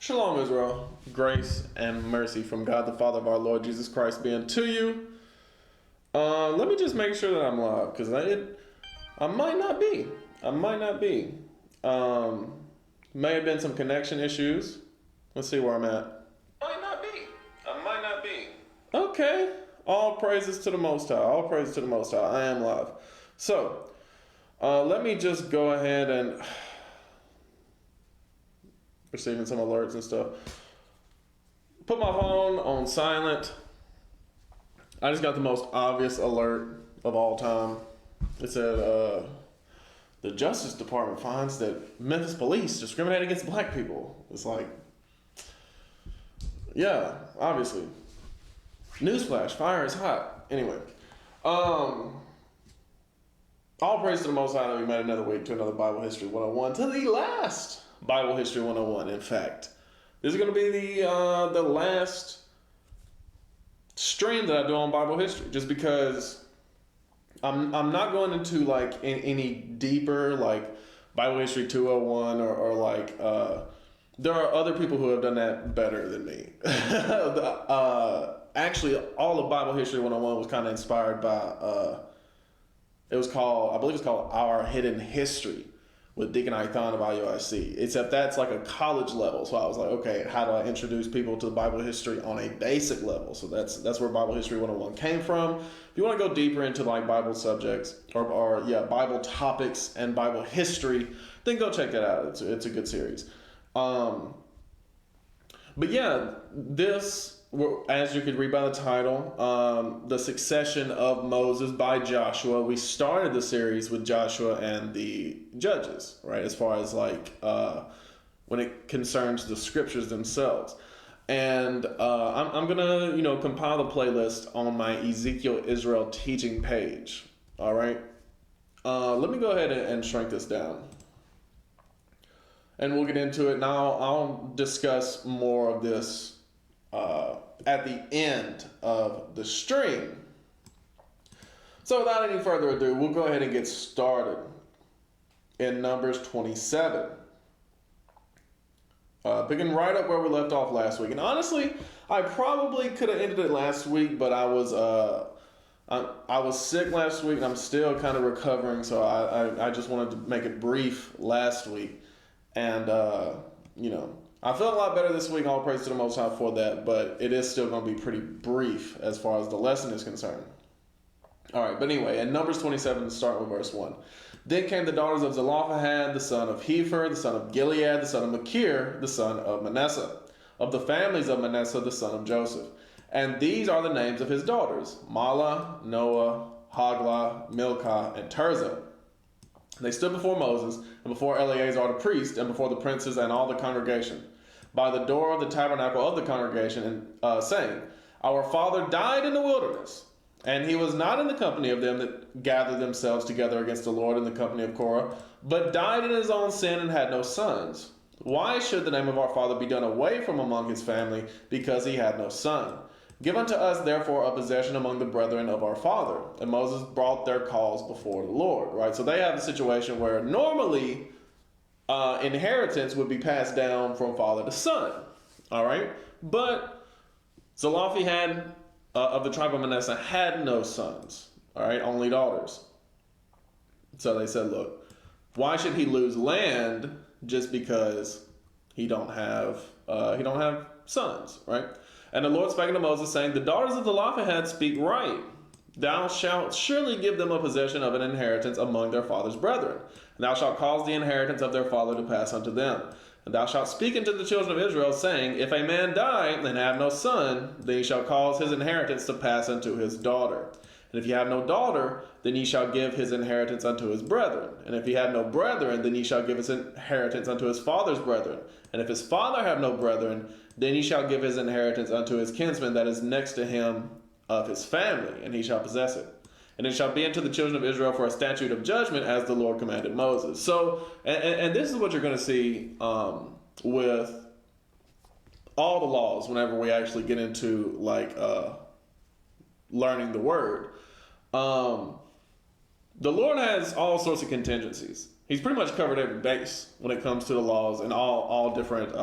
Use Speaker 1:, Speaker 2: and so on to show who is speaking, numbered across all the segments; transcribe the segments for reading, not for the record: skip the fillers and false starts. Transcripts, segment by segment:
Speaker 1: Shalom, Israel. Grace and mercy from God the Father of our Lord Jesus Christ be unto you. Let me just make sure that I'm live, because I might not be. I might not be. May have been some connection issues. Let's see where I'm at. Might not be. I might not be. Okay. All praises to the Most High. All praises to the Most High. I am live. So, let me just go ahead and receiving some alerts and stuff. Put my phone on silent. I just got the most obvious alert of all time. It said, the Justice Department finds that Memphis police discriminate against black people. It's like, yeah, obviously. Newsflash, fire is hot. Anyway, all praise to the Most High that we made another week to another Bible History 101, to the last Bible History 101. In fact, this is going to be the last stream that I do on Bible history, just because I'm not going into like any deeper like Bible History 201 or like there are other people who have done that better than me. Actually, all of Bible History 101 was kind of inspired by I believe it's called Our Hidden History with Deacon Ithon of IUIC. Except that's like a college level. So I was like, okay, how do I introduce people to Bible history on a basic level? So that's where Bible History 101 came from. If you want to go deeper into like Bible subjects or Bible topics and Bible history, then go check that out. It's a good series. But yeah, this, as you could read by the title, the succession of Moses by Joshua. We started the series with Joshua and the judges, right? As far as like when it concerns the scriptures themselves. And I'm gonna compile the playlist on my Ezekiel Israel teaching page. All right. Let me go ahead and shrink this down. And we'll get into it. Now I'll discuss more of this at the end of the stream. So without any further ado, we'll go ahead and get started in Numbers 27. Picking right up where we left off last week. And honestly, I probably could have ended it last week, but I was sick last week and I'm still kind of recovering, so I just wanted to make it brief last week. And, I felt a lot better this week, all praise to the Most High for that, but it is still going to be pretty brief as far as the lesson is concerned. All right, but anyway, in Numbers 27, to start with verse 1. Then came the daughters of Zelophehad, the son of Hepher, the son of Gilead, the son of Machir, the son of Manasseh, of the families of Manasseh, the son of Joseph. And these are the names of his daughters, Mahlah, Noah, Hoglah, Milcah, and Tirzah. They stood before Moses, and before Eleazar the priest, and before the princes and all the congregation, by the door of the tabernacle of the congregation, and saying, Our father died in the wilderness, and he was not in the company of them that gathered themselves together against the Lord in the company of Korah, but died in his own sin and had no sons. Why should the name of our father be done away from among his family, because he had no son? Give unto us therefore a possession among the brethren of our father. And Moses brought their cause before the Lord, right? So they have a situation where normally inheritance would be passed down from father to son, all right? But Zelophehad of the tribe of Manasseh had no sons, all right? Only daughters. So they said, look, why should he lose land just because he don't have sons, right? And the Lord spake unto Moses, saying, The daughters of Zelophehad speak right. Thou shalt surely give them a possession of an inheritance among their father's brethren. And thou shalt cause the inheritance of their father to pass unto them. And thou shalt speak unto the children of Israel, saying, If a man die and have no son, then he shall cause his inheritance to pass unto his daughter. And if he have no daughter, then he shall give his inheritance unto his brethren. And if he have no brethren, then he shall give his inheritance unto his father's brethren. And if his father have no brethren, then he shall give his inheritance unto his kinsman that is next to him of his family, and he shall possess it. And it shall be unto the children of Israel for a statute of judgment, as the Lord commanded Moses. So, and this is what you're going to see with all the laws whenever we actually get into like learning the word. The Lord has all sorts of contingencies. He's pretty much covered every base when it comes to the laws and all different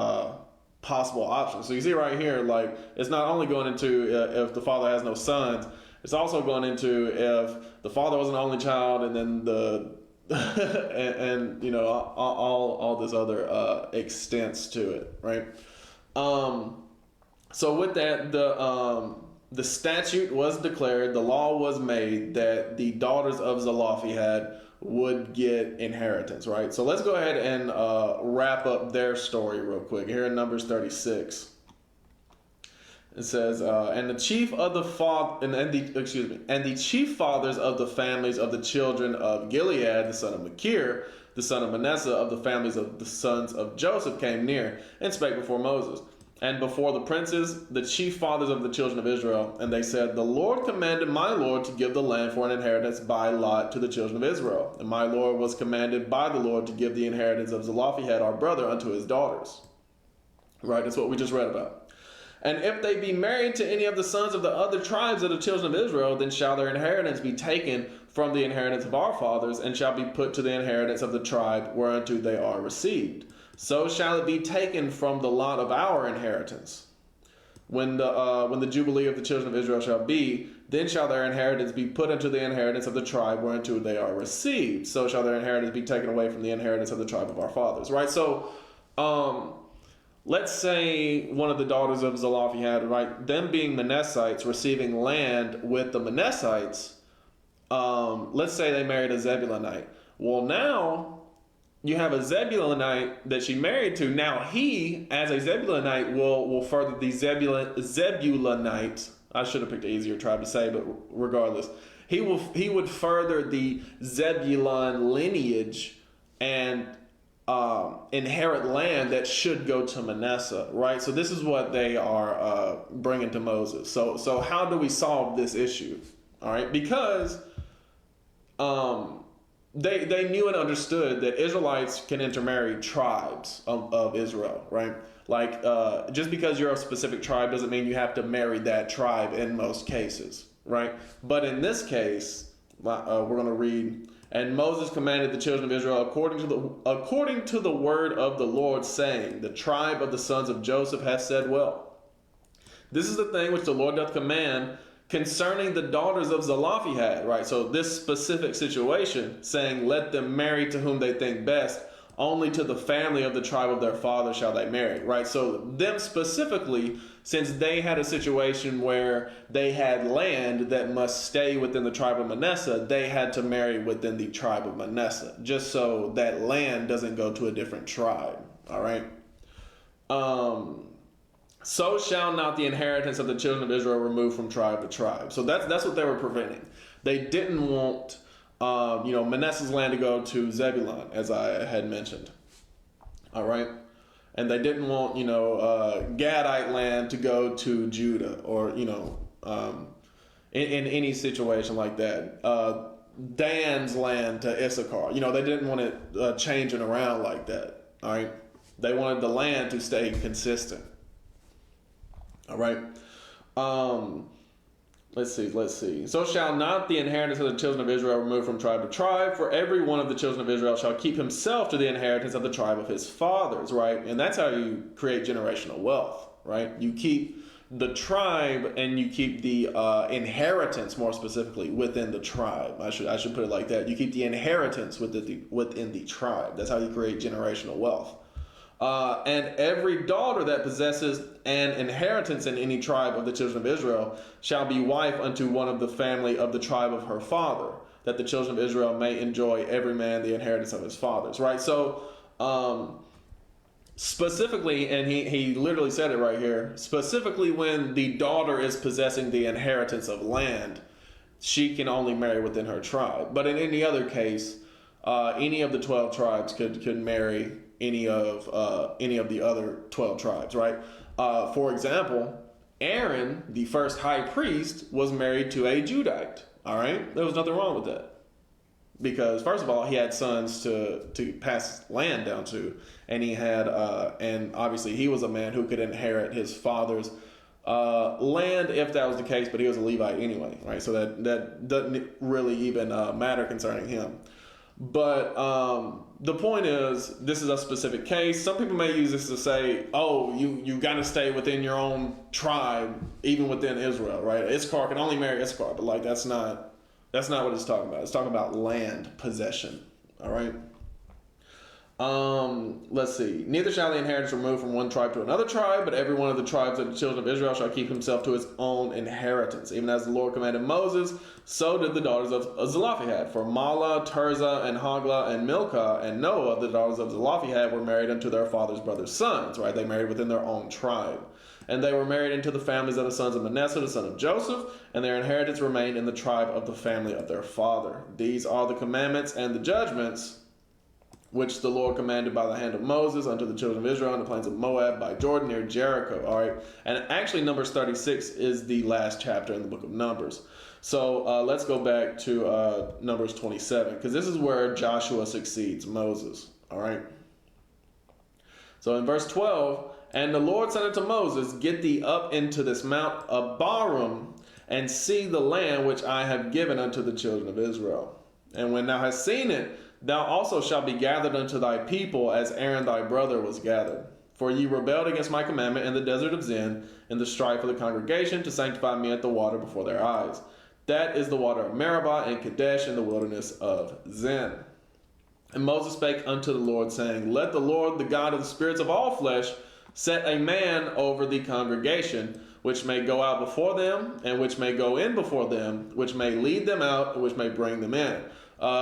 Speaker 1: possible options. So you see right here, like it's not only going into if the father has no sons, it's also going into if the father was an only child, and then the and you know all this other extents to it, right? So with that, the statute was declared, the law was made that the daughters of Zelophehad would get inheritance, right? So let's go ahead and wrap up their story real quick. Here in Numbers 36, it says, and the chief of the and the chief fathers of the families of the children of Gilead, the son of Machir, the son of Manasseh, of the families of the sons of Joseph, came near and spake before Moses and before the princes, the chief fathers of the children of Israel. And they said, the Lord commanded my Lord to give the land for an inheritance by lot to the children of Israel. And my Lord was commanded by the Lord to give the inheritance of Zelophehad, our brother, unto his daughters. Right, that's what we just read about. And if they be married to any of the sons of the other tribes of the children of Israel, then shall their inheritance be taken from the inheritance of our fathers, and shall be put to the inheritance of the tribe whereunto they are received. So shall it be taken from the lot of our inheritance. When the jubilee of the children of Israel shall be, then shall their inheritance be put into the inheritance of the tribe whereunto they are received. So shall their inheritance be taken away from the inheritance of the tribe of our fathers. Right? So, let's say one of the daughters of Zelophehad, right, them being Manassites, receiving land with the Manassites, let's say they married a Zebulonite. Well, now you have a Zebulonite that she married to. Now he, as a Zebulonite, will further the Zebulonite. I should have picked an easier tribe to say, but regardless, he would further the Zebulon lineage and inherit land that should go to Manasseh, right? So this is what they are bringing to Moses. So how do we solve this issue? All right, because they knew and understood that Israelites can intermarry tribes of Israel, right? Like just because you're a specific tribe doesn't mean you have to marry that tribe in most cases, right? But in this case, we're going to read. And Moses commanded the children of Israel according to the word of the Lord, saying, the tribe of the sons of Joseph hath said well. This is the thing which the Lord doth command concerning the daughters of Zelophehad, right? So this specific situation, saying, let them marry to whom they think best, only to the family of the tribe of their father shall they marry, right? So them specifically, since they had a situation where they had land that must stay within the tribe of Manasseh, they had to marry within the tribe of Manasseh, just so that land doesn't go to a different tribe, all right? So shall not the inheritance of the children of Israel remove from tribe to tribe. So that's what they were preventing. They didn't want Manasseh's land to go to Zebulun, as I had mentioned. All right. And they didn't want, Gadite land to go to Judah, or, in any situation like that. Dan's land to Issachar. They didn't want it changing around like that. All right. They wanted the land to stay consistent. All right. Let's see. So shall not the inheritance of the children of Israel remove from tribe to tribe, for every one of the children of Israel shall keep himself to the inheritance of the tribe of his fathers, right? And that's how you create generational wealth, right? You keep the tribe and you keep the inheritance, more specifically, within the tribe. I should put it like that. You keep the inheritance within the tribe. That's how you create generational wealth. And every daughter that possesses an inheritance in any tribe of the children of Israel shall be wife unto one of the family of the tribe of her father, that the children of Israel may enjoy every man the inheritance of his fathers. Right? So, specifically, and he literally said it right here, specifically when the daughter is possessing the inheritance of land, she can only marry within her tribe. But in any other case, any of the 12 tribes could marry any of the other 12 tribes, right? For example, Aaron, the first high priest, was married to a Judite. All right, there was nothing wrong with that, because first of all, he had sons to pass land down to, and he had and obviously he was a man who could inherit his father's land if that was the case, but he was a Levite anyway, right? So that doesn't really even matter concerning him. But the point is, this is a specific case. Some people may use this to say, oh, you got to stay within your own tribe, even within Israel, right? Issachar can only marry Issachar, but like that's not what it's talking about. It's talking about land possession, all right? Let's see. Neither shall the inheritance remove from one tribe to another tribe, but every one of the tribes of the children of Israel shall keep himself to his own inheritance. Even as the Lord commanded Moses, so did the daughters of Zelophehad. For Mahlah, Tirzah, and Hoglah, and Milcah, and Noah, the daughters of Zelophehad, were married unto their father's brother's sons, right? They married within their own tribe. And they were married into the families of the sons of Manasseh, the son of Joseph, and their inheritance remained in the tribe of the family of their father. These are the commandments and the judgments which the Lord commanded by the hand of Moses unto the children of Israel in the plains of Moab by Jordan near Jericho. All right. And actually, Numbers 36 is the last chapter in the book of Numbers. So let's go back to Numbers 27, because this is where Joshua succeeds Moses. All right. So in verse 12, and the Lord said unto Moses, get thee up into this Mount Abarim, and see the land which I have given unto the children of Israel. And when thou hast seen it, thou also shalt be gathered unto thy people, as Aaron thy brother was gathered. For ye rebelled against my commandment in the desert of Zin, in the strife of the congregation, to sanctify me at the water before their eyes. That is the water of Meribah and Kadesh in the wilderness of Zin. And Moses spake unto the Lord, saying, let the Lord, the God of the spirits of all flesh, set a man over the congregation, which may go out before them, and which may go in before them, which may lead them out, and which may bring them in.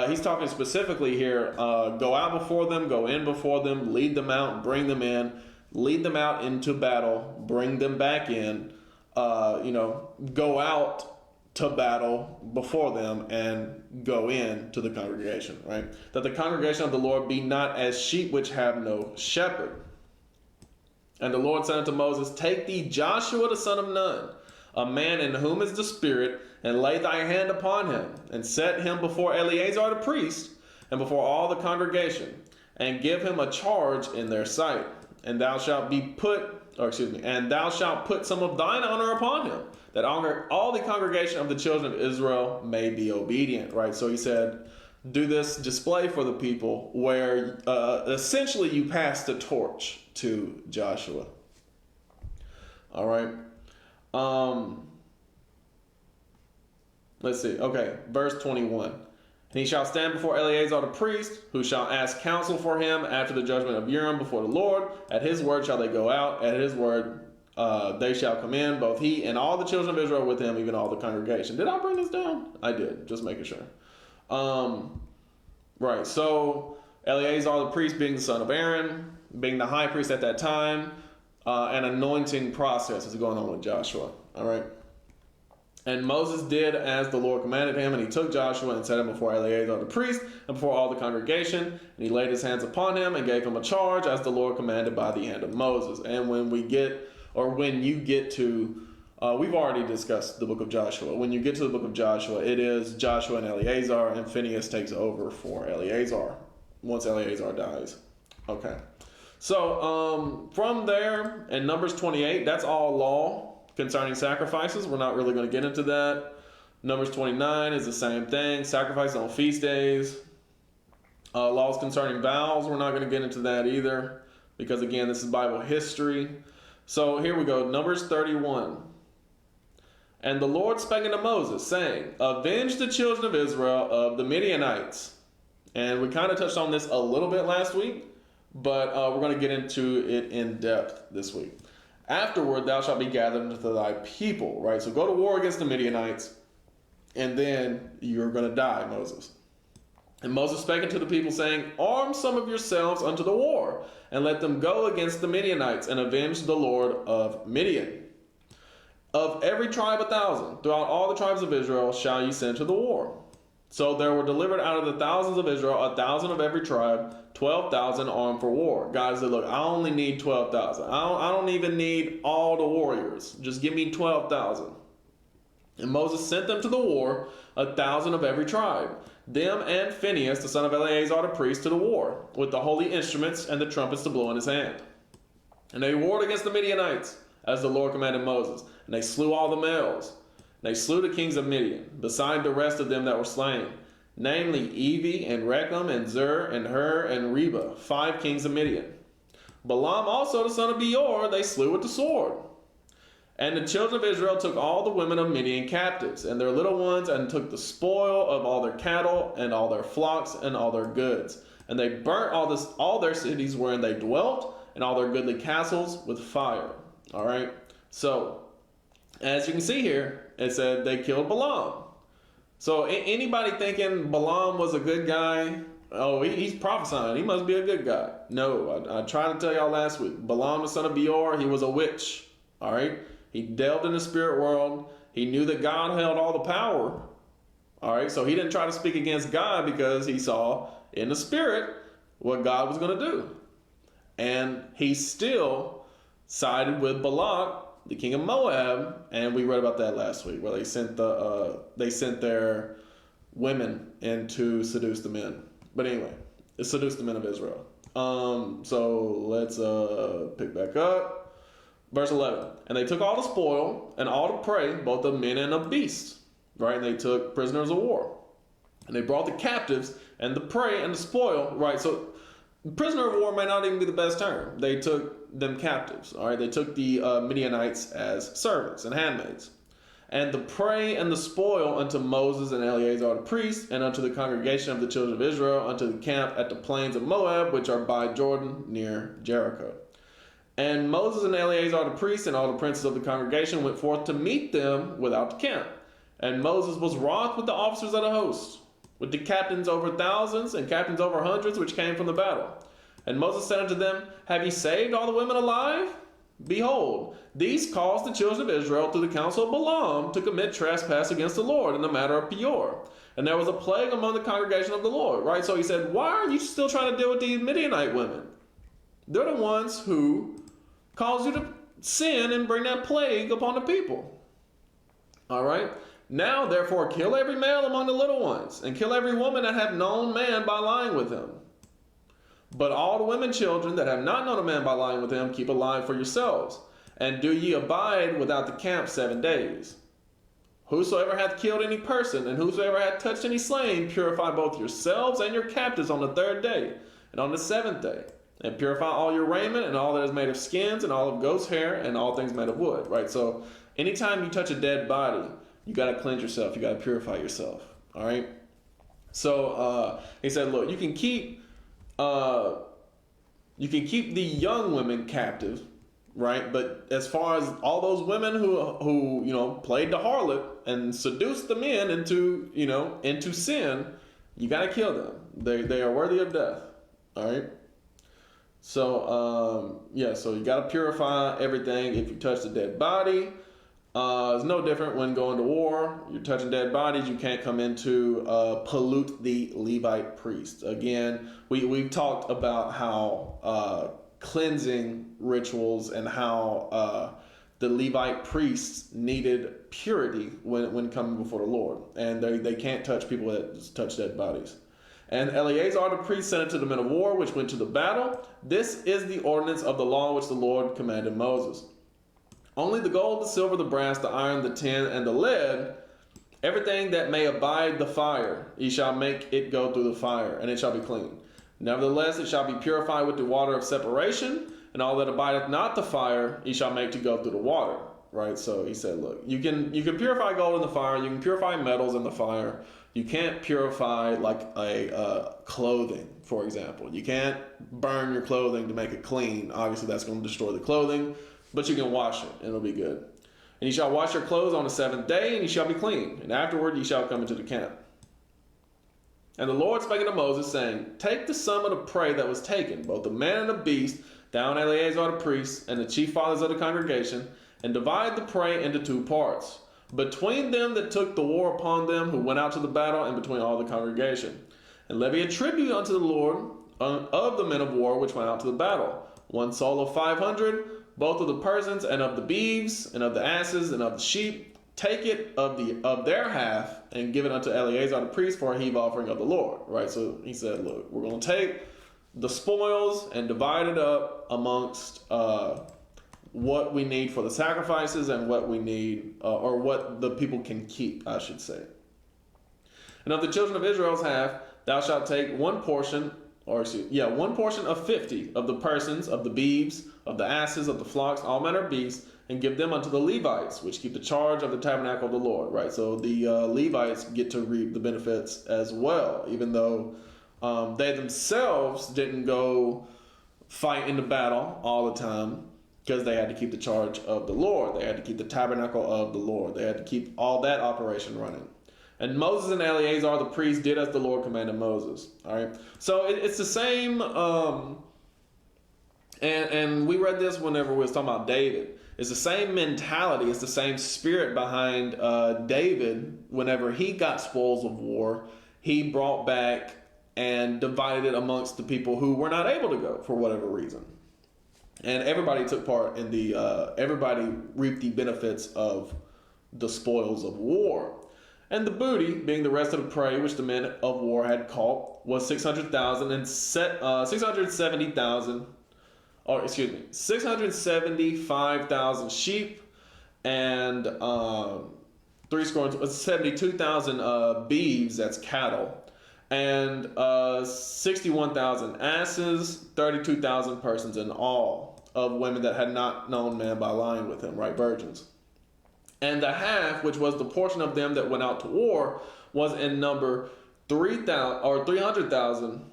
Speaker 1: He's talking specifically here, go out before them, go in before them, lead them out, bring them in, lead them out into battle, bring them back in, go out to battle before them and go in to the congregation, right? That the congregation of the Lord be not as sheep which have no shepherd. And the Lord said unto Moses, take thee Joshua the son of Nun, a man in whom is the Spirit, and lay thy hand upon him, and set him before Eleazar the priest, and before all the congregation, and give him a charge in their sight. And thou shalt and thou shalt put some of thine honor upon him, that all the congregation of the children of Israel may be obedient. Right? So he said, do this display for the people where essentially you pass the torch to Joshua. All right. Let's see. Okay, verse 21. And he shall stand before Eleazar the priest, who shall ask counsel for him after the judgment of Urim before the Lord. At his word shall they go out. At his word they shall come in, both he and all the children of Israel with him, even all the congregation. Did I bring this down? I did, just making sure. Right, so Eleazar the priest being the son of Aaron, being the high priest at that time, an anointing process is going on with Joshua. All right. And Moses did as the Lord commanded him, and he took Joshua and set him before Eleazar the priest and before all the congregation. And he laid his hands upon him and gave him a charge as the Lord commanded by the hand of Moses. And when you get to, we've already discussed the book of Joshua. When you get to the book of Joshua, it is Joshua and Eleazar, and Phinehas takes over for Eleazar once Eleazar dies. Okay. So from there, in Numbers 28, that's all law concerning sacrifices. We're not really going to get into that. Numbers 29 is the same thing. Sacrifices on feast days. Laws concerning vows. We're not going to get into that either, because again, this is Bible history. So here we go. Numbers 31. And the Lord spake unto Moses, saying, avenge the children of Israel of the Midianites. And we kind of touched on this a little bit last week, but we're going to get into it in depth this week. Afterward, thou shalt be gathered into thy people, right? So go to war against the Midianites, and then you're going to die, Moses. And Moses spake unto the people, saying, arm some of yourselves unto the war, and let them go against the Midianites, and avenge the Lord of Midian. Of every tribe 1,000, throughout all the tribes of Israel shall ye send to the war. So there were delivered out of the thousands of Israel 1,000 of every tribe, 12,000 armed for war. God said, look, I only need 12,000. I don't even need all the warriors. Just give me 12,000. And Moses sent them to the war, 1,000 of every tribe. Them and Phinehas, the son of Eleazar the priest, to the war, with the holy instruments and the trumpets to blow in his hand. And they warred against the Midianites, as the Lord commanded Moses. And they slew all the males. They slew the kings of Midian, beside the rest of them that were slain. namely Evi and Rechem and Zur and Hur and Reba, 5 kings of Midian. Balaam also, the son of Beor, they slew with the sword. And the children of Israel took all the women of Midian captives, and their little ones, and took the spoil of all their cattle, and all their flocks, and all their goods. And they burnt all their cities wherein they dwelt, and all their goodly castles with fire. All right? So, as you can see here, it said they killed Balaam. So, anybody thinking Balaam was a good guy, oh, he's prophesying, he must be a good guy. No, I tried to tell y'all last week. Balaam, the son of Beor, he was a witch. All right? He delved in the spirit world. He knew that God held all the power. All right, so he didn't try to speak against God because he saw in the spirit what God was going to do. And he still sided with Balak, the king of Moab, and we read about that last week, where they sent their women in to seduce the men. But anyway, it seduced the men of Israel. So let's pick back up. Verse 11, and they took all the spoil and all the prey, both of men and of beasts, right? And they took prisoners of war. And they brought the captives and the prey and the spoil, right? So prisoner of war may not even be the best term. They took them captives, all right? They took the Midianites as servants and handmaids. And the prey and the spoil unto Moses and Eleazar the priest, and unto the congregation of the children of Israel, unto the camp at the plains of Moab, which are by Jordan near Jericho. And Moses and Eleazar the priest and all the princes of the congregation went forth to meet them without the camp. And Moses was wroth with the officers of the host, with the captains over thousands and captains over hundreds which came from the battle. And Moses said unto them, Have ye saved all the women alive? Behold, these caused the children of Israel through the counsel of Balaam to commit trespass against the Lord in the matter of Peor. And there was a plague among the congregation of the Lord, right? So he said, why are you still trying to deal with these Midianite women? They're the ones who cause you to sin and bring that plague upon the people. All right? Now, therefore, kill every male among the little ones, and kill every woman that hath known man by lying with him. But all the women children that have not known a man by lying with him, keep alive for yourselves. And do ye abide without the camp 7 days. Whosoever hath killed any person, and whosoever hath touched any slain, purify both yourselves and your captives on the 3rd day, and on the 7th day. And purify all your raiment, and all that is made of skins, and all of goat's hair, and all things made of wood. Right? So, anytime you touch a dead body, you got to cleanse yourself. You got to purify yourself. All right? So, he said, look, you can keep the young women captive, right? But as far as all those women who played the harlot and seduced the men into sin, you got to kill them. They are worthy of death. All right? So, so you got to purify everything. If you touch the dead body, it's no different when going to war. You're touching dead bodies. You can't come into pollute the Levite priest. Again, we've talked about how cleansing rituals and how the Levite priests needed purity when coming before the Lord. And they can't touch people that touch dead bodies. And Eleazar the priest sent it to the men of war, which went to the battle. This is the ordinance of the law which the Lord commanded Moses. Only the gold, the silver, the brass, the iron, the tin, and the lead, everything that may abide the fire, ye shall make it go through the fire, and it shall be clean. Nevertheless, it shall be purified with the water of separation, and all that abideth not the fire, ye shall make to go through the water. Right? So he said, look, you can purify gold in the fire, you can purify metals in the fire. You can't purify like a clothing, for example. You can't burn your clothing to make it clean. Obviously, that's going to destroy the clothing, but you can wash it, and it'll be good. And ye shall wash your clothes on the 7th day, and ye shall be clean. And afterward ye shall come into the camp. And the Lord spake unto Moses, saying, Take the sum of the prey that was taken, both the man and the beast, down Eleazar the priest, and the chief fathers of the congregation, and divide the prey into 2 parts, between them that took the war upon them who went out to the battle, and between all the congregation. And levy a tribute unto the Lord of the men of war which went out to the battle, 1 soul of 500, both of the persons, and of the beeves, and of the asses, and of the sheep. Take it of their half, and give it unto Eleazar the priest for a heave offering of the Lord. Right? So he said, look, we're going to take the spoils and divide it up amongst what we need for the sacrifices and what we need, or what the people can keep, I should say. And of the children of Israel's half, thou shalt take one portion, one portion of 50 of the persons, of the beeves, of the asses, of the flocks, all manner of beasts, and give them unto the Levites, which keep the charge of the tabernacle of the Lord. Right, so the Levites get to reap the benefits as well, even though they themselves didn't go fight in the battle all the time, because they had to keep the charge of the Lord. They had to keep the tabernacle of the Lord. They had to keep all that operation running. And Moses and Eleazar the priest did as the Lord commanded Moses. All right, so it's the same. And we read this whenever we was talking about David. It's the same mentality. It's the same spirit behind David. Whenever he got spoils of war, he brought back and divided it amongst the people who were not able to go for whatever reason. And everybody took part in everybody reaped the benefits of the spoils of war. And the booty, being the rest of the prey which the men of war had caught, was 675,000 sheep, and 72,000 beeves, that's cattle, and 61,000 asses, 32,000 persons in all, of women that had not known man by lying with him, right, virgins. And the half, which was the portion of them that went out to war, was in number 300,000,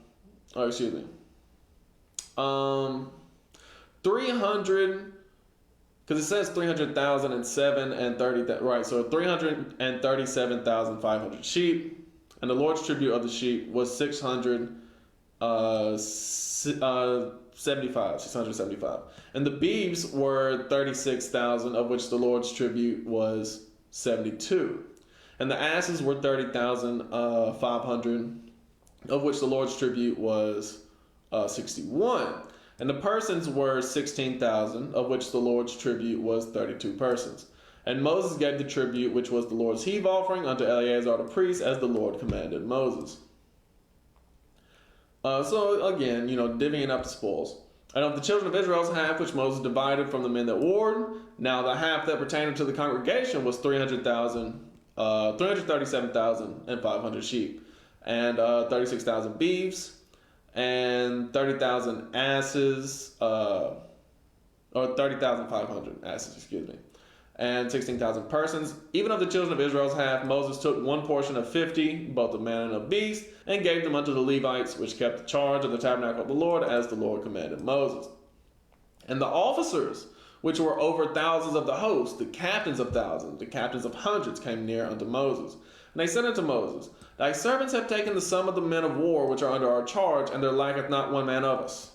Speaker 1: because it says 300,007 and 30, right, so 337,500 sheep, and the Lord's tribute of the sheep was 675. And the beeves were 36,000, of which the Lord's tribute was 72. And the asses were 30,500, of which the Lord's tribute was 61. And the persons were 16,000, of which the Lord's tribute was 32 persons. And Moses gave the tribute, which was the Lord's heave offering, unto Eleazar the priest, as the Lord commanded Moses. So again, divvying up the spoils. And of the children of Israel's half, which Moses divided from the men that warred, now the half that pertained to the congregation was 337,500 sheep, and 36,000 beeves, and 30,000 asses, or 30,500 asses, and 16,000 persons. Even of the children of Israel's half, Moses took one portion of 50, both of man and of beast, and gave them unto the Levites, which kept the charge of the tabernacle of the Lord, as the Lord commanded Moses. And the officers, which were over thousands of the host, the captains of thousands, the captains of hundreds, came near unto Moses. And they said unto Moses, Thy servants have taken the sum of the men of war which are under our charge, and there lacketh not one man of us.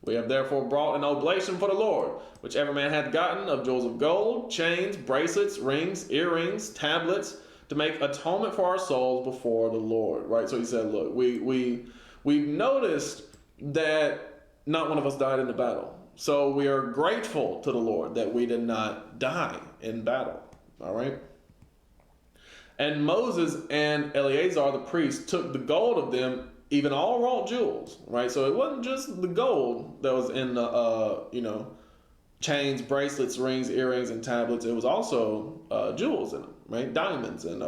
Speaker 1: We have therefore brought an oblation for the Lord, which every man hath gotten of jewels of gold, chains, bracelets, rings, earrings, tablets, to make atonement for our souls before the Lord. Right? So he said, look, we noticed that not one of us died in the battle. So we are grateful to the Lord that we did not die in battle. All right? And Moses and Eleazar the priest took the gold of them, even all wrought jewels, right? So it wasn't just the gold that was in the, chains, bracelets, rings, earrings, and tablets. It was also jewels in them, right? Diamonds and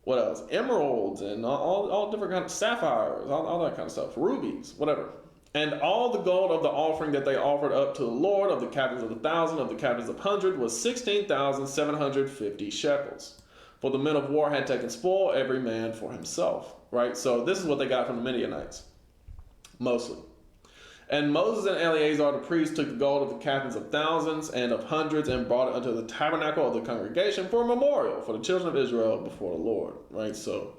Speaker 1: what else? Emeralds and all different kinds of sapphires, all that kind of stuff, rubies, whatever. And all the gold of the offering that they offered up to the Lord, of the captains of 1,000, of the captains of 100, was 16,750 shekels. For the men of war had taken spoil, every man for himself. Right? So this is what they got from the Midianites, mostly. And Moses and Eleazar the priest took the gold of the captains of thousands and of hundreds, and brought it unto the tabernacle of the congregation for a memorial for the children of Israel before the Lord. Right? So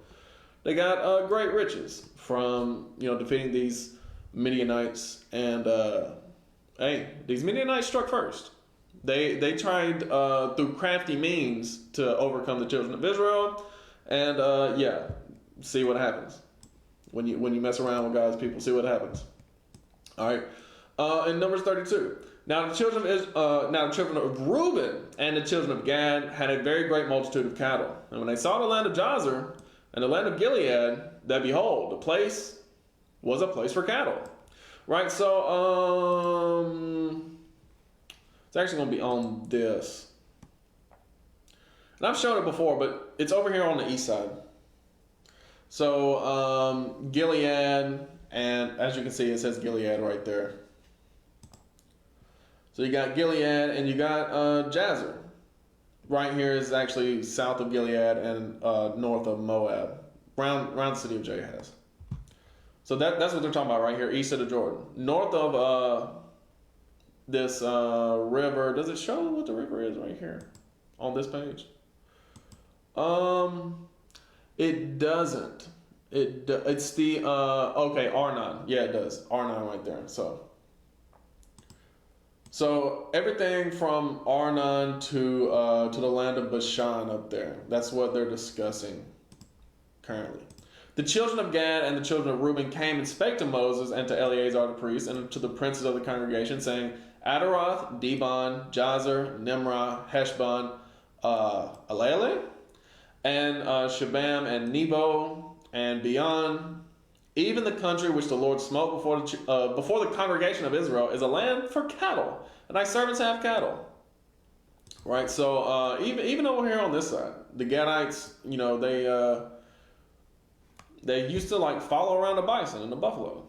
Speaker 1: they got great riches from defeating these Midianites. And these Midianites struck first. They tried through crafty means to overcome the children of Israel, and see what happens when you mess around with God's people. See what happens. All right. In Numbers 32. Now the children of Reuben and the children of Gad had a very great multitude of cattle. And when they saw the land of Jazer and the land of Gilead, that behold, the place was a place for cattle. Right. So it's actually going to be on this. And I've shown it before, but it's over here on the east side. So Gilead, and as you can see, it says Gilead right there. So you got Gilead and you got Jazer. Right here is actually south of Gilead and north of Moab, around the city of Jahaz. So that's what they're talking about right here, east of the Jordan. North of this river, does it show what the river is right here on this page? It doesn't. It's the okay, Arnon. Yeah, it does. Arnon right there. So everything from Arnon to the land of Bashan up there. That's what they're discussing currently. The children of Gad and the children of Reuben came and spake to Moses and to Eleazar the priest and to the princes of the congregation, saying, Adaroth, Dibon, Jazer, Nimrah, Heshbon, Alele, and Shebam and Nebo and beyond, even the country which the Lord smote before the congregation of Israel is a land for cattle, and thy servants have cattle. Right, so even over here on this side, the Gadites, they used to like follow around the bison and the buffalo,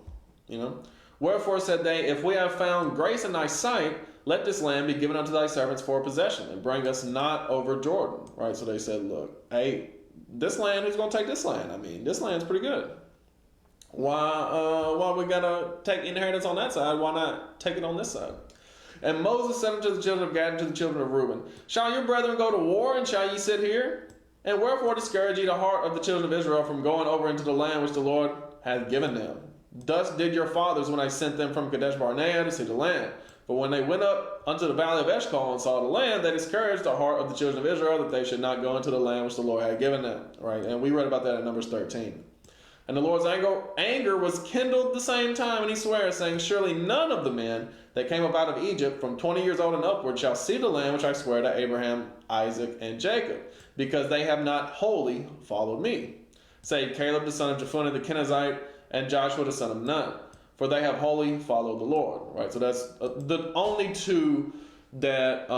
Speaker 1: Wherefore said they, if we have found grace in thy sight, let this land be given unto thy servants for a possession, and bring us not over Jordan. Right, so they said, look, hey, this land, who's going to take this land? I mean, this land's pretty good. Why we gotta take inheritance on that side? Why not take it on this side? And Moses said unto the children of Gad and to the children of Reuben, shall your brethren go to war, and shall ye sit here? And wherefore discourage ye the heart of the children of Israel from going over into the land which the Lord hath given them? Thus did your fathers when I sent them from Kadesh Barnea to see the land. But when they went up unto the valley of Eshcol and saw the land, they discouraged the heart of the children of Israel that they should not go into the land which the Lord had given them. Right, and we read about that in Numbers 13. And the Lord's anger was kindled the same time, and he swears, saying, surely none of the men that came up out of Egypt from 20 years old and upward shall see the land which I swear to Abraham, Isaac, and Jacob, because they have not wholly followed me, save Caleb the son of Jephunneh the Kenizzite, and Joshua the son of Nun, for they have wholly followed the Lord. Right, so that's the only two that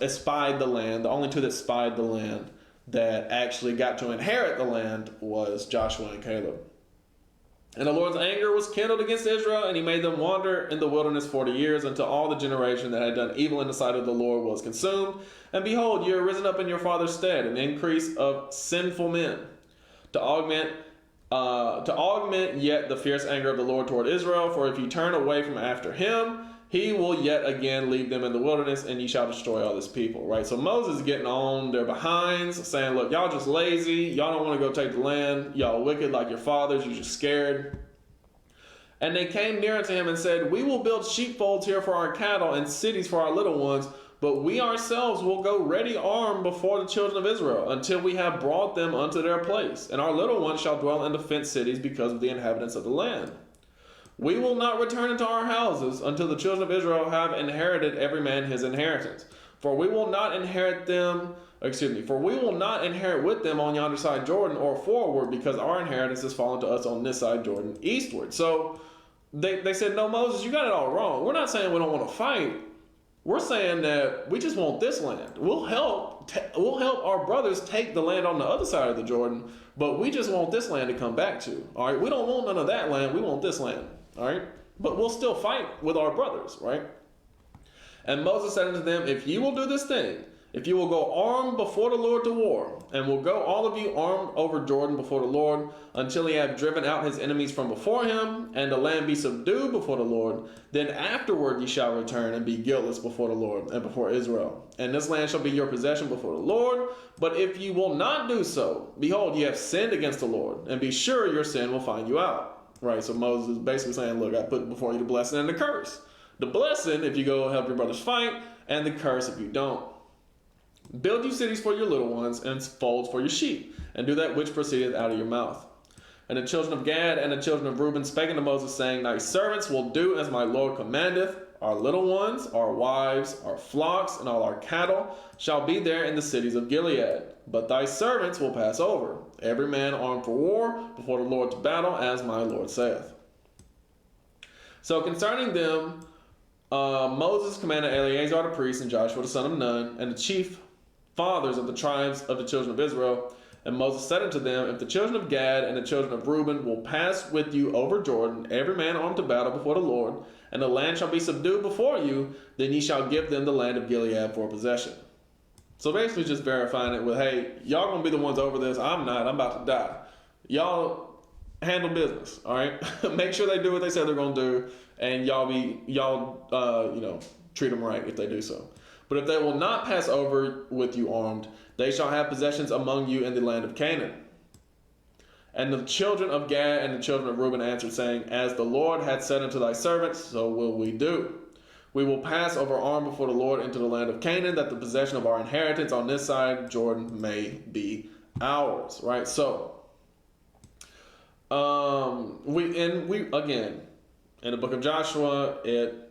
Speaker 1: espied the land, the only two that spied the land that actually got to inherit the land was Joshua and Caleb. And the Lord's anger was kindled against Israel, and he made them wander in the wilderness 40 years, until all the generation that had done evil in the sight of the Lord was consumed. And behold, ye are risen up in your father's stead, an increase of sinful men, to augment yet the fierce anger of the Lord toward Israel. For if ye turn away from after him, he will yet again leave them in the wilderness, and ye shall destroy all this people. Right? So Moses is getting on their behinds, saying, look, y'all just lazy. Y'all don't want to go take the land. Y'all wicked like your fathers. You're just scared. And they came near unto him and said, we will build sheepfolds here for our cattle and cities for our little ones, but we ourselves will go ready armed before the children of Israel until we have brought them unto their place. And our little ones shall dwell in the fenced cities because of the inhabitants of the land. We will not return into our houses until the children of Israel have inherited every man his inheritance. For we will not inherit with them on yonder side Jordan or forward, because our inheritance has fallen to us on this side Jordan eastward. So they said, no, Moses, you got it all wrong. We're not saying we don't want to fight. We're saying that we just want this land. We'll help our brothers take the land on the other side of the Jordan, but we just want this land to come back to. All right, we don't want none of that land. We want this land. All right, but we'll still fight with our brothers, right? And Moses said unto them, if ye will do this thing, if you will go armed before the Lord to war, and will go all of you armed over Jordan before the Lord, until he have driven out his enemies from before him, and the land be subdued before the Lord, then afterward ye shall return and be guiltless before the Lord and before Israel. And this land shall be your possession before the Lord. But if ye will not do so, behold, ye have sinned against the Lord, and be sure your sin will find you out. Right, so Moses is basically saying, look, I put before you the blessing and the curse. The blessing if you go help your brothers fight, and the curse if you don't. Build you cities for your little ones, and folds for your sheep, and do that which proceedeth out of your mouth. And the children of Gad and the children of Reuben spake unto Moses, saying, thy servants will do as my Lord commandeth. Our little ones, our wives, our flocks, and all our cattle shall be there in the cities of Gilead. But thy servants will pass over, every man armed for war, before the Lord to battle, as my Lord saith. So concerning them, Moses commanded Eleazar the priest and Joshua the son of Nun, and the chief fathers of the tribes of the children of Israel. And Moses said unto them, if the children of Gad and the children of Reuben will pass with you over Jordan, every man armed to battle before the Lord, and the land shall be subdued before you, then ye shall give them the land of Gilead for possession. So basically just verifying it with, hey, y'all gonna be the ones over this. I'm not. I'm about to die. Y'all handle business, all right? Make sure they do what they said they're gonna do, and y'all treat them right if they do so. But if they will not pass over with you armed, they shall have possessions among you in the land of Canaan. And the children of Gad and the children of Reuben answered, saying, as the Lord hath said unto thy servants, so will we do. We will pass over armed before the Lord into the land of Canaan, that the possession of our inheritance on this side Jordan may be ours. Right? So, we again, in the book of Joshua, it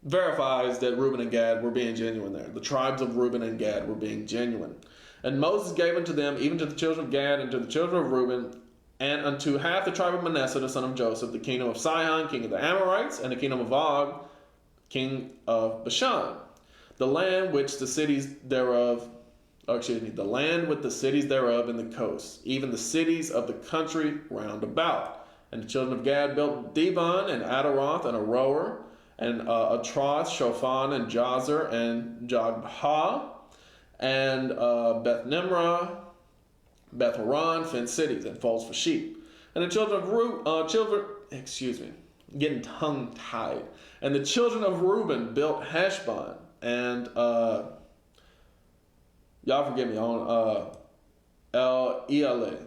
Speaker 1: verifies that Reuben and Gad were being genuine there. The tribes of Reuben and Gad were being genuine. And Moses gave unto them, even to the children of Gad and to the children of Reuben, and unto half the tribe of Manasseh, the son of Joseph, the kingdom of Sihon, king of the Amorites, and the kingdom of Og, king of Bashan. The land which the cities thereof, the land with the cities thereof in the coast, even the cities of the country round about. And the children of Gad built Dibon and Adaroth and Aroer, and Atroth, Shophan, and Jazer, and Jogbah, and Beth Nimrah, Beth Horon, fenced cities, and folds for sheep. And the children of getting tongue-tied. And the children of Reuben built Heshbon, and y'all forgive me, on Elealeh,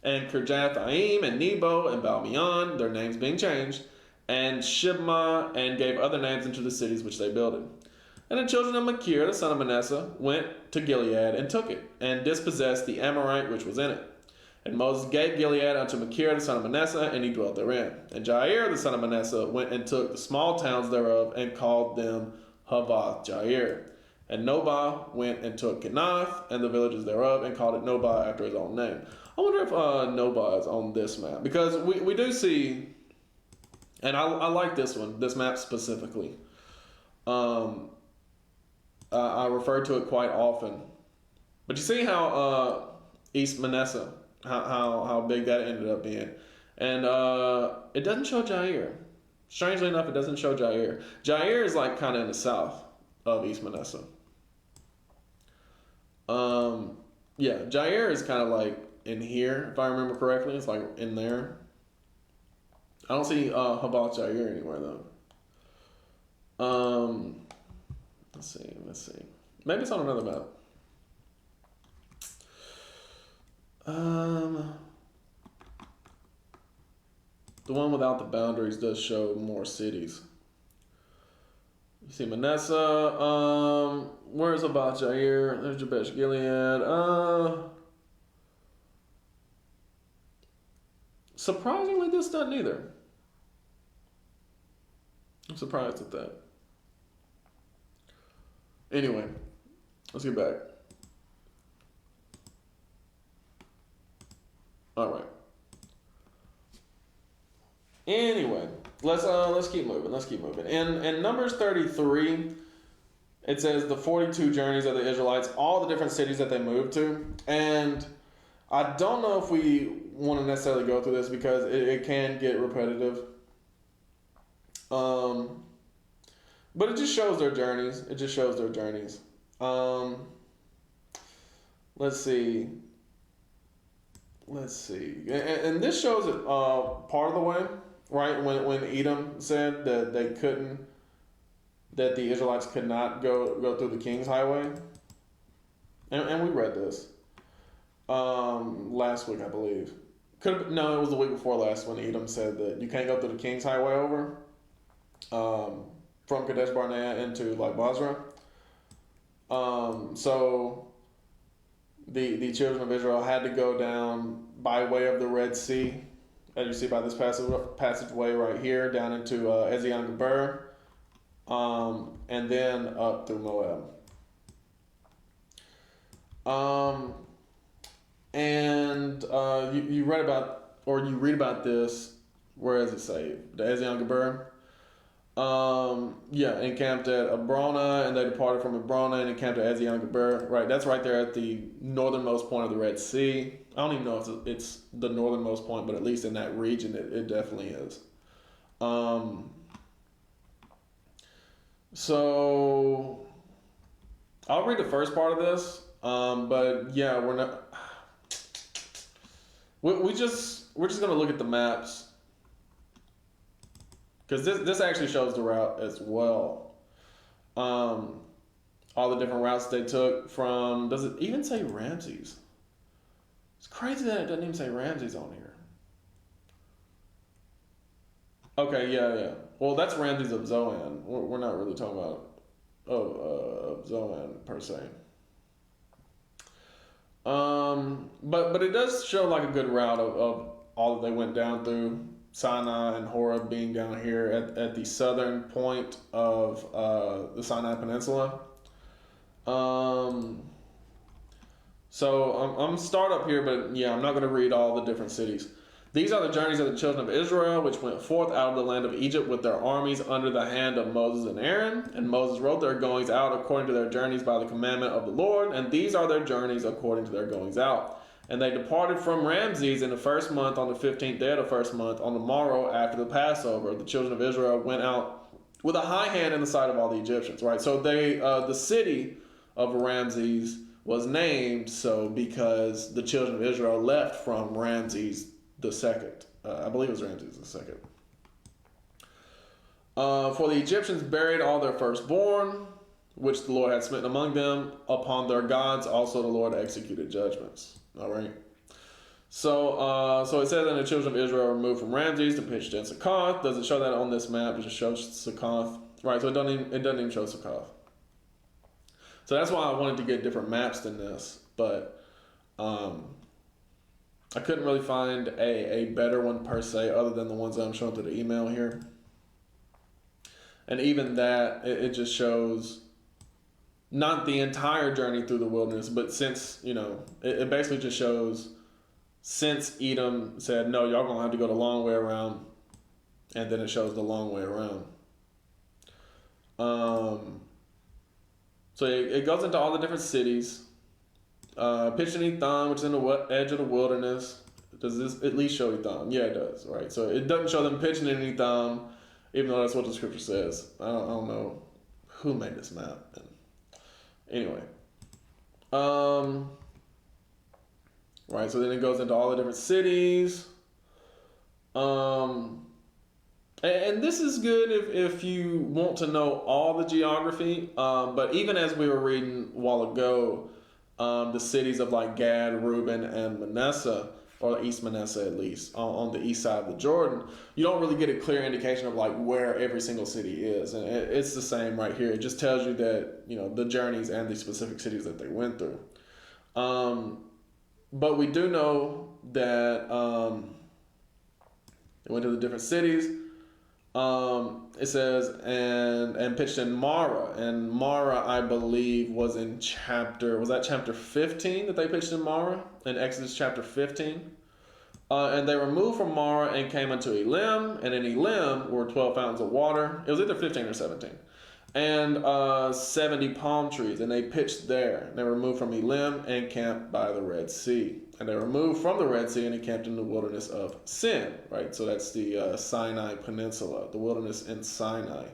Speaker 1: and Kirjathaim, and Nebo, and Balmeon, their names being changed, and Shibmah, and gave other names into the cities which they builded. And the children of Machir, the son of Manasseh, went to Gilead and took it, and dispossessed the Amorite which was in it. And Moses gave Gilead unto Machir, the son of Manasseh, and he dwelt therein. And Jair, the son of Manasseh, went and took the small towns thereof, and called them Havoth Jair. And Nobah went and took Kenath, and the villages thereof, and called it Nobah after his own name. I wonder if Nobah is on this map, because we do see, and I like this one, this map specifically. I refer to it quite often. But you see how East Manasseh, how big that ended up being. And it doesn't show Jair. Strangely enough, it doesn't show Jair. Jair is like kind of in the south of East Manasseh. Jair is kind of like in here, if I remember correctly. It's like in there. I don't see Havoth Jair anywhere though. Let's see. Maybe it's on another map. The one without the boundaries does show more cities. You see Manasseh. Where's Havoth Jair? There's Jabesh Gilead. Surprisingly, this doesn't either. I'm surprised at that. Anyway, let's get back. All right. Anyway, let's keep moving. In Numbers 33, it says the 42 journeys of the Israelites, all the different cities that they moved to, and I don't know if we want to necessarily go through this because it can get repetitive. But it just shows their journeys. Let's see. And this shows it part of the way, right? When Edom said that that the Israelites could not go through the King's Highway. And we read this last week, I believe. It was the week before last when Edom said that you can't go through the King's Highway over. From Kadesh Barnea into like Basra. So the children of Israel had to go down by way of the Red Sea, as you see by this passageway right here, down into Ezion Geber, and then up through Moab. You read about this. Where does it say? The Ezion Geber. Yeah, encamped at Abrona, and they departed from Abrona and encamped at Ezion-Geber. Right, that's right there at the northernmost point of the Red Sea. I don't even know if it's the northernmost point, but at least in that region, it definitely is. Um, so I'll read the first part of this. But yeah, we're not. We're just gonna look at the maps because this actually shows the route as well. All the different routes they took from. Does it even say Ramses? It's crazy that it doesn't even say Ramses on here. Okay, yeah. Well, that's Ramses of Zoan. We're not really talking about of Zoan per se. But it does show like a good route of all that they went down through. Sinai and Horeb being down here at the southern point of the Sinai Peninsula. Um, so I'm start up here, but yeah, I'm not going to read all the different cities. These are the journeys of the children of Israel, which went forth out of the land of Egypt with their armies under the hand of Moses and Aaron. And Moses wrote their goings out according to their journeys by the commandment of the Lord. And these are their journeys according to their goings out. And they departed from Ramses in the first month on the 15th day of the first month on the morrow after the Passover. The children of Israel went out with a high hand in the sight of all the Egyptians. Right. So the city of Ramses was named so because the children of Israel left from Ramses the second. I believe it was Ramses the second. For the Egyptians buried all their firstborn, which the Lord had smitten among them. Upon their gods also the Lord executed judgments. All right. So it says that the children of Israel were moved from Ramses to pitched in Succoth. Does it show that on this map? It just shows Succoth. Right. So it doesn't even show Succoth. So that's why I wanted to get different maps than this, but I couldn't really find a better one per se other than the ones that I'm showing through the email here. And even that, it just shows not the entire journey through the wilderness, but since, it basically just shows since Edom said, no, y'all going to have to go the long way around, and then it shows the long way around. So it goes into all the different cities. Pitched in Etham, which is in the edge of the wilderness. Does this at least show Etham? Yeah, it does. Right. So it doesn't show them pitching in Etham, even though that's what the scripture says. I don't know who made this map. Anyway. Right. So then it goes into all the different cities. And this is good if you want to know all the geography. But even as we were reading a while ago, the cities of like Gad, Reuben, and Manasseh, or East Manasseh at least, on the east side of the Jordan, you don't really get a clear indication of like where every single city is. And it's the same right here. It just tells you that, the journeys and the specific cities that they went through. But we do know that they went to the different cities. It says, and pitched in Mara. And Mara, I believe, was that chapter 15 that they pitched in Mara? In Exodus chapter 15. And they removed from Mara and came unto Elim. And in Elim were 12 fountains of water. It was either 15 or 17. And 70 palm trees. And they pitched there. And they removed from Elim and camped by the Red Sea. And they removed from the Red Sea and encamped in the wilderness of Sin, right? So that's the Sinai Peninsula, the wilderness in Sinai.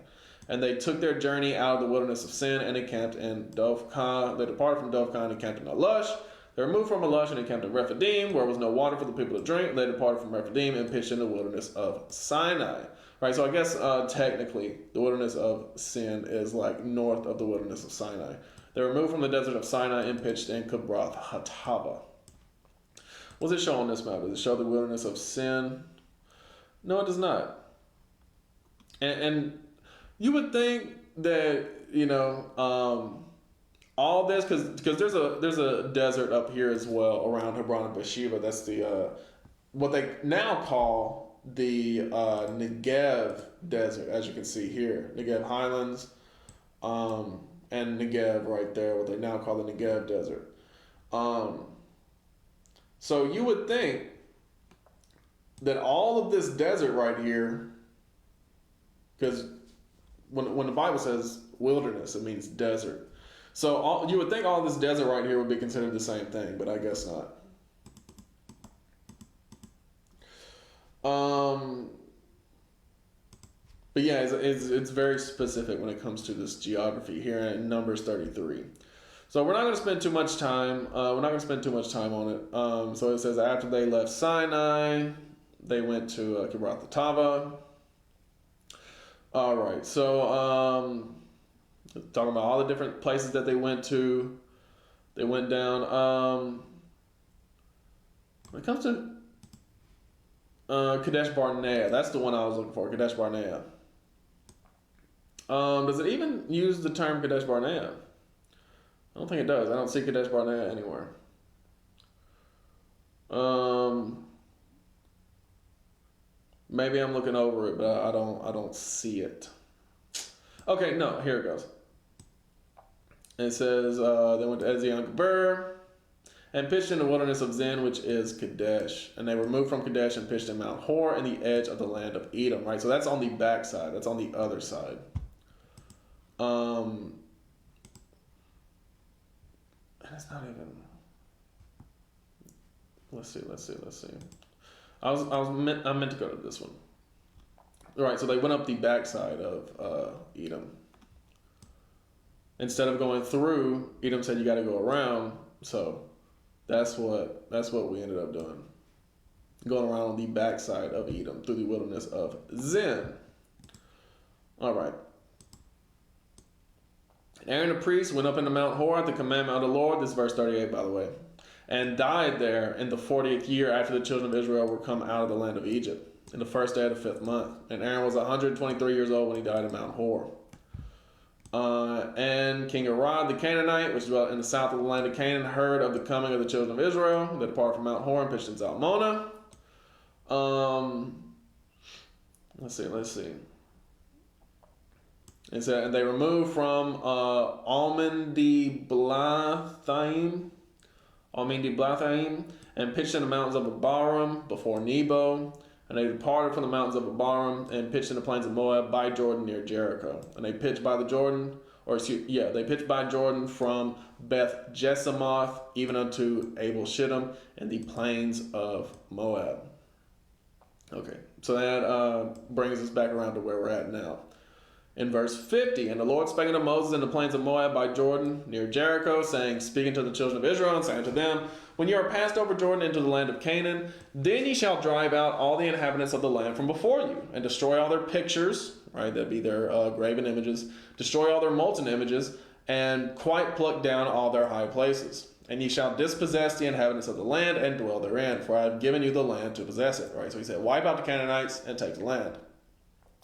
Speaker 1: And they took their journey out of the wilderness of Sin and encamped in Dovka. They departed from Dovka and encamped in Alush. They removed from Alush and encamped in Rephidim, where was no water for the people to drink. They departed from Rephidim and pitched in the wilderness of Sinai. Right, so I guess technically the wilderness of Sin is like north of the wilderness of Sinai. They removed from the desert of Sinai and pitched in Kibroth Hattava. What does it show on this map? Does it show the wilderness of Sin? No, it does not. And you would think that, all this, because there's a desert up here as well around Hebron and Beersheba. That's the what they now call the Negev desert, as you can see here. Negev Highlands and Negev right there, what they now call the Negev desert. So you would think that all of this desert right here, because when the Bible says wilderness, it means desert. So you would think all this desert right here would be considered the same thing, but I guess not. But yeah, it's very specific when it comes to this geography here in Numbers 33. So we're not going to spend too much time. We're not going to spend too much time on it. So it says after they left Sinai, they went to Kibroth Hattaavah. All right. So talking about all the different places that they went to. They went down. When it comes to Kadesh Barnea, that's the one I was looking for. Kadesh Barnea. Does it even use the term Kadesh Barnea? I don't think it does. I don't see Kadesh Barnea anywhere. Maybe I'm looking over it, but I don't see it. Okay, no, here it goes. It says they went to Ezion Geber and pitched in the wilderness of Zin, which is Kadesh. And they were moved from Kadesh and pitched in Mount Hor in the edge of the land of Edom, right? So that's on the back side. That's on the other side. And it's not even... Let's see. I meant to go to this one. All right, so they went up the backside of Edom. Instead of going through, Edom said you got to go around. So that's what we ended up doing. Going around on the backside of Edom through the wilderness of Zin. All right. Aaron the priest went up into Mount Hor at the commandment of the Lord. This is verse 38, by the way. And died there in the 40th year after the children of Israel were come out of the land of Egypt, in the first day of the 5th month. And Aaron was 123 years old when he died at Mount Hor. And King Arad the Canaanite, which dwelt in the south of the land of Canaan, heard of the coming of the children of Israel. They departed from Mount Hor and pitched in Zalmonah. Let's see. It said, and they removed from Almon di Blathaim, and pitched in the mountains of Abarim before Nebo. And they departed from the mountains of Abarim and pitched in the plains of Moab by Jordan near Jericho. And they pitched by they pitched by Jordan from Beth Jesimoth even unto Abel Shittim in the plains of Moab. Okay, so that brings us back around to where we're at now. In verse 50, and the Lord spake unto Moses in the plains of Moab by Jordan, near Jericho, saying, speaking to the children of Israel, and saying to them, when you are passed over Jordan into the land of Canaan, then ye shall drive out all the inhabitants of the land from before you, and destroy all their pictures, right, that'd be their graven images, destroy all their molten images, and quite pluck down all their high places. And ye shall dispossess the inhabitants of the land, and dwell therein, for I have given you the land to possess it, right? So he said, wipe out the Canaanites, and take the land.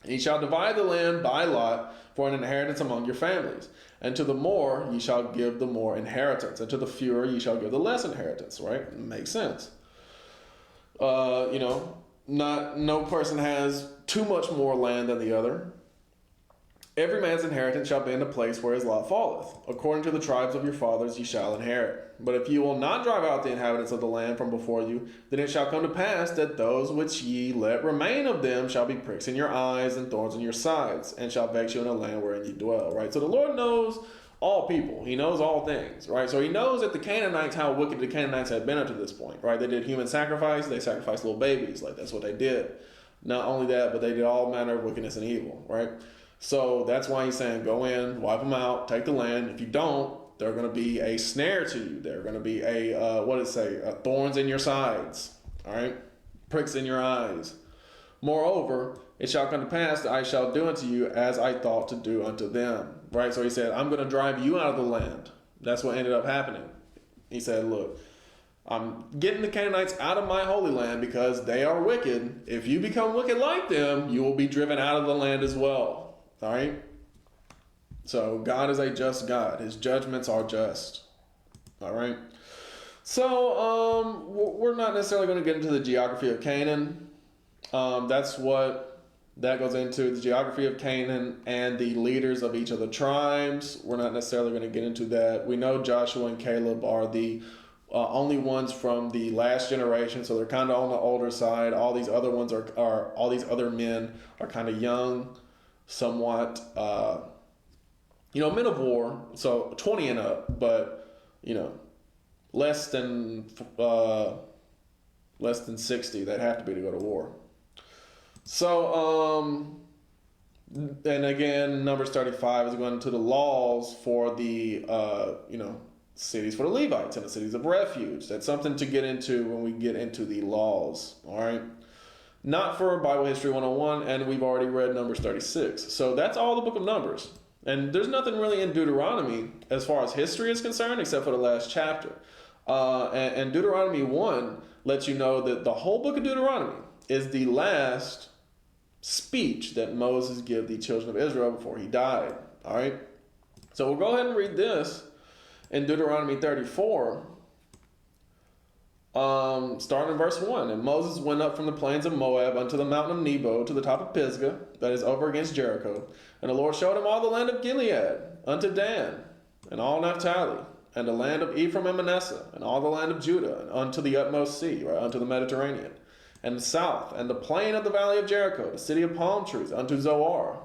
Speaker 1: And ye shall divide the land by lot for an inheritance among your families. And to the more ye shall give the more inheritance, and to the fewer ye shall give the less inheritance, right? Makes sense. No person has too much more land than the other. Every man's inheritance shall be in the place where his lot falleth. According to the tribes of your fathers ye shall inherit. But if ye will not drive out the inhabitants of the land from before you, then it shall come to pass that those which ye let remain of them shall be pricks in your eyes and thorns in your sides, and shall vex you in the land wherein ye dwell. Right? So the Lord knows all people. He knows all things. Right? So he knows that the Canaanites, how wicked the Canaanites had been up to this point. Right? They did human sacrifice. They sacrificed little babies. Like that's what they did. Not only that, but they did all manner of wickedness and evil. Right? So that's why he's saying, go in, wipe them out, take the land. If you don't, they're going to be a snare to you. They're going to be thorns in your sides, all right? Pricks in your eyes. Moreover, it shall come to pass that I shall do unto you as I thought to do unto them, right? So he said, I'm going to drive you out of the land. That's what ended up happening. He said, look, I'm getting the Canaanites out of my holy land because they are wicked. If you become wicked like them, you will be driven out of the land as well. All right? So God is a just God. His judgments are just. All right? So we're not necessarily going to get into the geography of Canaan. That's what that goes into, the geography of Canaan and the leaders of each of the tribes. We're not necessarily going to get into that. We know Joshua and Caleb are the only ones from the last generation, so they're kind of on the older side. All these other ones all these other men are kind of young. somewhat, men of war, so 20 and up, but, less than 60 that have to be to go to war. So, and again, Numbers 35 is going to the laws for the, cities for the Levites and the cities of refuge. That's something to get into when we get into the laws, all right? Not for Bible History 101, and we've already read Numbers 36. So that's all the book of Numbers. And there's nothing really in Deuteronomy as far as history is concerned, except for the last chapter. And Deuteronomy 1 lets you know that the whole book of Deuteronomy is the last speech that Moses gave the children of Israel before he died. All right? So we'll go ahead and read this in Deuteronomy 34, starting in verse 1. And Moses went up from the plains of Moab unto the mountain of Nebo to the top of Pisgah, that is over against Jericho. And the Lord showed him all the land of Gilead, unto Dan, and all Naphtali, and the land of Ephraim and Manasseh, and all the land of Judah, and unto the utmost sea, right, unto the Mediterranean, and the south, and the plain of the valley of Jericho, the city of palm trees, unto Zoar.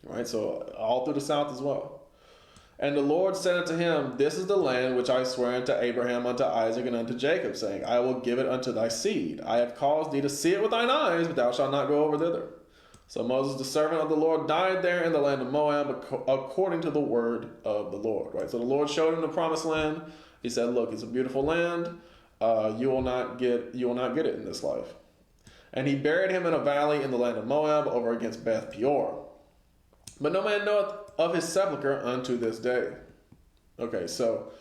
Speaker 1: Right, so all through the south as well. And the Lord said unto him, This is the land which I swear unto Abraham, unto Isaac, and unto Jacob, saying, I will give it unto thy seed. I have caused thee to see it with thine eyes, but thou shalt not go over thither. So Moses, the servant of the Lord, died there in the land of Moab, according to the word of the Lord. Right. So the Lord showed him the promised land. He said, Look, it's a beautiful land. You will not get it in this life. And he buried him in a valley in the land of Moab, over against Beth Peor. But no man knoweth of his sepulchre unto this day. Okay, so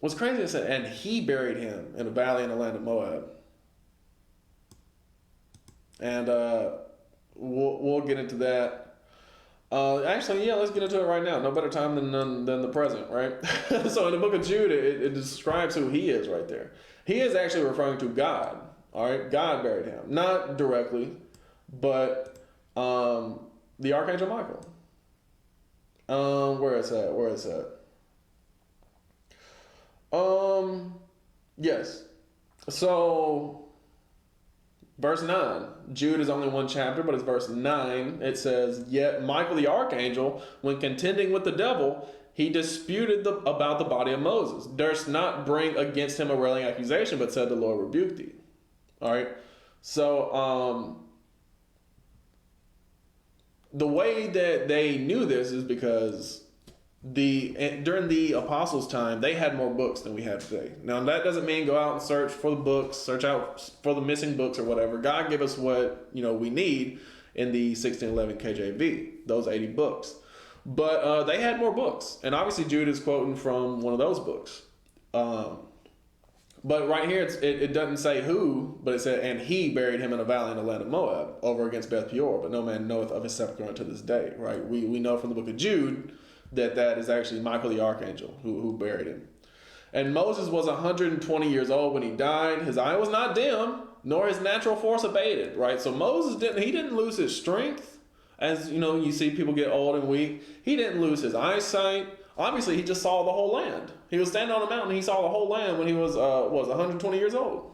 Speaker 1: what's crazy is that, and he buried him in a valley in the land of Moab. And we'll get into that. Actually, yeah, let's get into it right now. No better time than the present, right? So in the book of Jude, it describes who he is right there. He is actually referring to God. All right, God buried him, not directly, but the Archangel Michael. Where is that? Yes. So, verse 9. Jude is only one chapter, but it's verse 9. It says, Yet Michael the Archangel, when contending with the devil, he disputed about the body of Moses, durst not bring against him a railing accusation, but said, The Lord rebuke thee. All right. So, the way that they knew this is because during the apostles' time, they had more books than we have today. Now, that doesn't mean go out and search for the books, search out for the missing books or whatever. God gave us what we need in the 1611 KJV, those 80 books. But they had more books, and obviously Jude is quoting from one of those books. But right here, it doesn't say who, but it said, and he buried him in a valley in the land of Moab, over against Beth Peor, but no man knoweth of his sepulchre unto this day, right? We know from the book of Jude that is actually Michael the Archangel who buried him. And Moses was 120 years old when he died. His eye was not dim, nor his natural force abated, right? So Moses didn't lose his strength. As you see people get old and weak. He didn't lose his eyesight. Obviously, he just saw the whole land. He was standing on a mountain. He saw the whole land when he was 120 years old.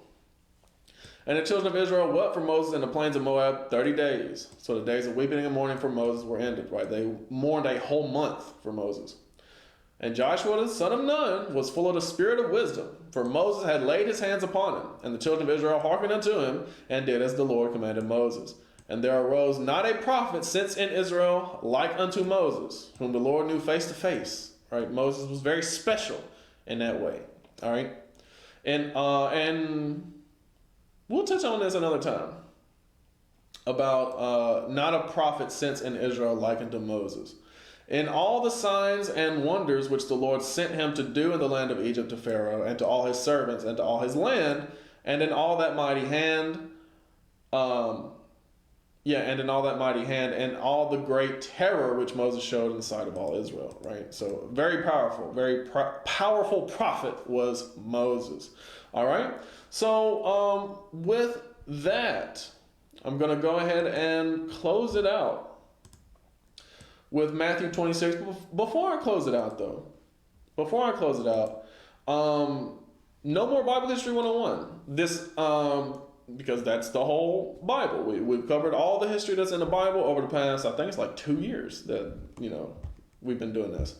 Speaker 1: And the children of Israel wept for Moses in the plains of Moab 30 days. So the days of weeping and mourning for Moses were ended, right? They mourned a whole month for Moses. And Joshua the son of Nun was full of the spirit of wisdom, for Moses had laid his hands upon him. And the children of Israel hearkened unto him, and did as the Lord commanded Moses. And there arose not a prophet since in Israel like unto Moses, whom the Lord knew face to face. Right? Moses was very special in that way. All right? And we'll touch on this another time about not a prophet since in Israel like unto Moses. In all the signs and wonders which the Lord sent him to do in the land of Egypt to Pharaoh, and to all his servants, and to all his land, and in all that mighty hand, and all the great terror which Moses showed in the sight of all Israel, right? So very powerful, powerful prophet was Moses. All right? So with that, I'm going to go ahead and close it out with Matthew 26. Before I close it out, no more Bible History 101. This because that's the whole Bible. We've covered all the history that's in the Bible over the past, I think it's like 2 years that, we've been doing this.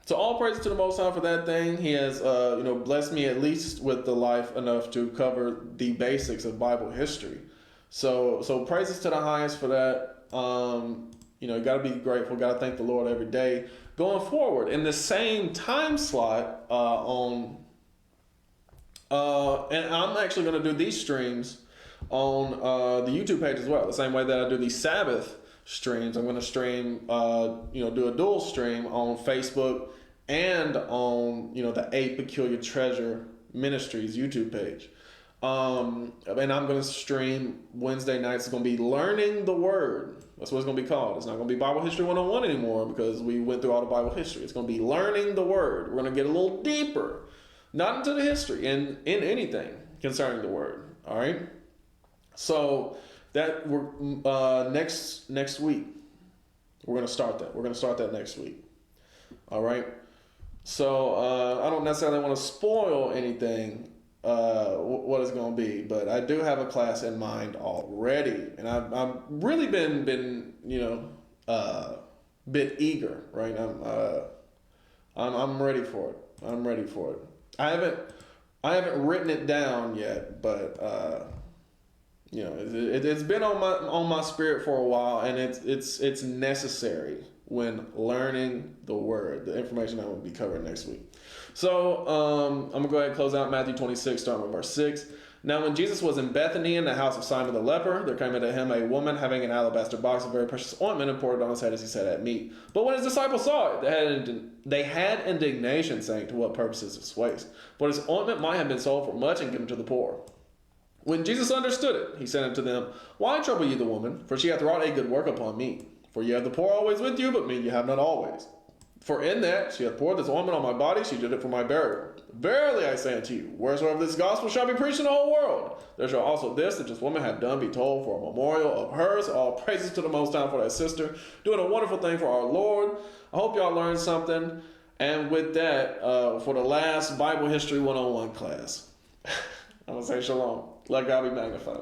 Speaker 1: So all praise to the Most High for that thing. He has, blessed me at least with the life enough to cover the basics of Bible history. So praises to the highest for that. You got to be grateful. Got to thank the Lord every day. Going forward, in the same time slot and I'm actually going to do these streams on the YouTube page as well. The same way that I do these Sabbath streams, I'm going to stream, do a dual stream on Facebook and on, the A Peculiar Treasure Ministries YouTube page. And I'm going to stream Wednesday nights. It's going to be Learning the Word. That's what it's going to be called. It's not going to be Bible History 101 anymore because we went through all the Bible history. It's going to be Learning the Word. We're going to get a little deeper, not into the history, in anything concerning the Word. All right? So that we're next week. We're going to start that. We're going to start that next week. All right? So I don't necessarily want to spoil anything what it's going to be, but I do have a class in mind already, and I've really been bit eager, right? I'm ready for it. I'm ready for it. I haven't written it down yet, but it's been on my spirit for a while, and it's necessary when learning the Word, the information I will be covering next week. So I'm going to go ahead and close out Matthew 26, starting with verse 6. Now when Jesus was in Bethany in the house of Simon the leper, there came unto him a woman having an alabaster box of very precious ointment and poured it on his head as he sat at meat. But when his disciples saw it, they had indignation, saying, to what purpose is this waste? For his ointment might have been sold for much and given to the poor. When Jesus understood it, he said unto them, Why trouble ye the woman? For she hath wrought a good work upon me. For ye have the poor always with you, but me ye have not always. For in that she hath poured this ointment on my body, she did it for my burial. Verily I say unto you, wheresoever this gospel shall be preached in the whole world, there shall also this that this woman hath done be told for a memorial of hers. All praises to the Most High for that sister, doing a wonderful thing for our Lord. I hope y'all learned something. And with that, for the last Bible History 101 class, I'm going to say shalom. Let God be magnified.